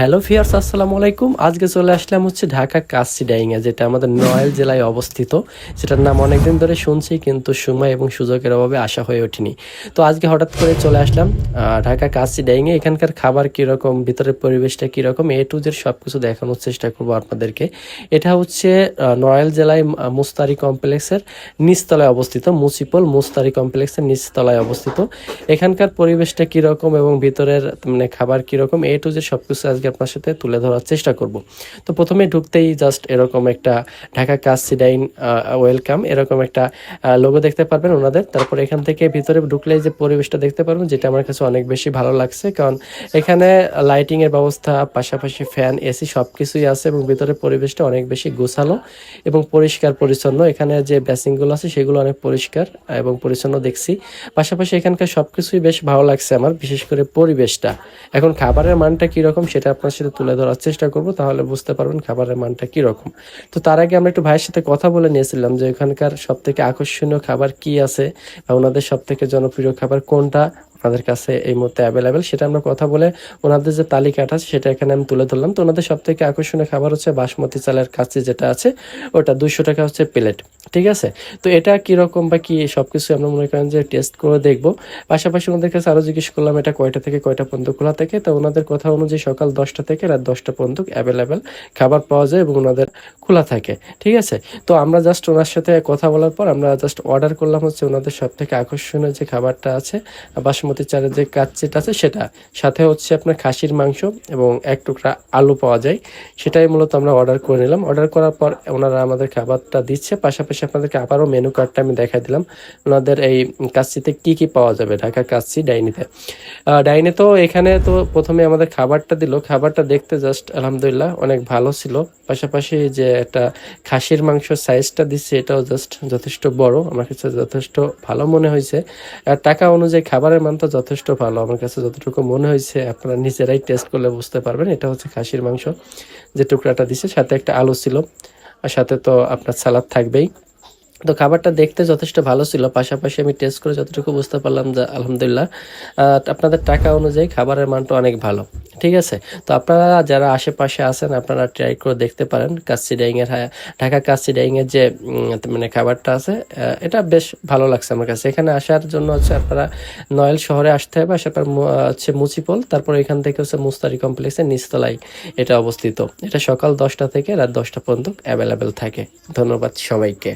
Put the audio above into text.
Hello fierce, আসসালামু আলাইকুম। আজকে চলে আসলাম হচ্ছে ঢাকা কাশিডাইংয়ে, যেটা আমাদের নড়াইল জেলায় অবস্থিত। সেটার নাম অনেকদিন ধরে শুনছি, কিন্তু সময় এবং সুযোগের অভাবে আসা হয়ে ওঠেনি। তো আজকে হঠাৎ করে চলে আসলাম ঢাকা কাশিডাইংয়ে। এখানকার খাবার কীরকম, ভিতরের পরিবেশটা কীরকম, এ টু জেড সব কিছু দেখানোর চেষ্টা করবো আপনাদেরকে। এটা হচ্ছে নড়াইল জেলায় মুস্তারি কমপ্লেক্সের নিচতলায় অবস্থিত, মুস্তারি কমপ্লেক্সের নিচতলায় অবস্থিত। এখানকার পরিবেশটা কীরকম এবং ভিতরের খাবার কীরকম, এ টু জেড সব কিছু আজকে আপনার সাথে তুলে ধরার চেষ্টা করব। তো প্রথমে ঢুকতেই জাস্ট এরকম একটা ঢাকা কাশিডাইন ওয়েলকাম, এরকম একটা লোগো দেখতে পারবেন ওনাদের। তারপর এখান থেকে ভিতরে ঢুকলেই যে পরিবেশটা দেখতে পারবেন, যেটা আমার কাছে অনেক বেশি ভালো লাগছে, কারণ এখানে লাইটিংয়ের ব্যবস্থা, পাশাপাশি ফ্যান, এসি সব কিছুই আছে এবং ভিতরে পরিবেশটা অনেক বেশি গোছালো এবং পরিষ্কার পরিচ্ছন্ন। এখানে যে বেসিংগুলো আছে সেগুলো অনেক পরিষ্কার এবং পরিচ্ছন্ন দেখছি। পাশাপাশি এখানকার সব কিছুই বেশ ভালো লাগছে আমার, বিশেষ করে পরিবেশটা। এখন খাবারের মানটা কীরকম সেটা আপনার সাথে তুলে ধরার চেষ্টা করব, তাহলে বুঝতে পারবেন খাবারের মানটা কীরকম। তো তার আগে আমরা একটু ভাইয়ের সাথে কথা বলে নিয়েছিলাম যে এখানকার সব থেকে আকর্ষণীয় খাবার কি আছে বা ওনাদের সব থেকে জনপ্রিয় খাবার কোনটা আপনাদের কাছে এই মুহূর্তে অ্যাভেলেবেল, সেটা আমরা কথা বলে ওনাদের যে তালিকাটা আছে সেটা এখানে আমি তুলে ধরলাম। তো ওনাদের সব থেকে আকর্ষণীয় খাবার হচ্ছে বাসমতি চালের কাচ্চি, যেটা আছে ওটা 200 টাকা হচ্ছে প্লেট, ঠিক আছে। তো এটা কীরকম বা কি সব কিছু আমরা মনে করেন যে টেস্ট করে দেখবো। পাশাপাশি ওনাদের কাছে আরও জিজ্ঞেস করলাম এটা কয়টা থেকে কয়টা পর্যন্ত খোলা থাকে। তো ওনাদের কথা অনুযায়ী সকাল 10টা থেকে রাত 10টা পর্যন্ত অ্যাভেলেবেল খাবার পাওয়া যায় এবং ওনাদের খোলা থাকে, ঠিক আছে। তো আমরা জাস্ট ওনার সাথে কথা বলার পর আমরা জাস্ট অর্ডার করলাম হচ্ছে ওনাদের সব থেকে আকর্ষণীয় যে খাবারটা আছে, বাসমতি চালের যে কাচ্চিটা আছে সেটা, সাথে হচ্ছে আপনার খাসির মাংস এবং এক টুকরা আলু পাওয়া যায়। সেটাই মূলত আমরা অর্ডার করে নিলাম। অর্ডার করার পর ওনারা আমাদের খাবারটা দিচ্ছে। পাশাপাশি আপনাদেরকে আবারও মেনু কার্ডটা আমি দেখাই দিলাম, ওনাদের এই কাচ্চিতে কি কি পাওয়া যাবে ঢাকা কাচ্চি ডাইনিতে। ডাইনে তো এখানে তো প্রথমে আমাদের খাবারটা দিল, খাবারটা দেখতে জাস্ট আলহামদুলিল্লাহ অনেক ভালো ছিল। পাশাপাশি যে একটা খাসির মাংস সাইজটা দিচ্ছে এটাও জাস্ট যথেষ্ট বড়, আমার কাছে যথেষ্ট ভালো মনে হয়েছে। টাকা অনুযায়ী খাবারের মানটা যথেষ্ট ভালো আমার কাছে যতটুকু মনে হয়েছে। আপনারা নিজেরাই টেস্ট করলে বুঝতে পারবেন। এটা হচ্ছে খাসির মাংস যে টুকরাটা দিচ্ছে, সাথে একটা আলু ছিল, আর সাথে তো আপনার সালাদ থাকবেই। তো খাবারটা দেখতে যথেষ্ট ভালো ছিল। পাশাপাশি আমি টেস্ট করে যতটুকু বুঝতে পারলাম যে আলহামদুলিল্লাহ আপনাদের টাকা অনুযায়ী খাবারের মানটা অনেক ভালো, ঠিক আছে। তো আপনারা যারা আশেপাশে আছেন আপনারা ট্রাই করে দেখতে পারেন কাশিডাইংয়ের, ঢাকা কাশিডাইংয়ের যে খাবারটা আছে, এটা বেশ ভালো লাগছে আমার কাছে। এখানে আসার জন্য হচ্ছে আপনারা নড়াইল শহরে আসতে হবে, আসার পর হচ্ছে মুচিপল, তারপর এখান থেকে হচ্ছে মুস্তারি কমপ্লেক্সের নিচতলায় এটা অবস্থিত। এটা সকাল 10টা থেকে রাত 10টা পর্যন্ত অ্যাভেলেবেল থাকে। ধন্যবাদ সবাইকে।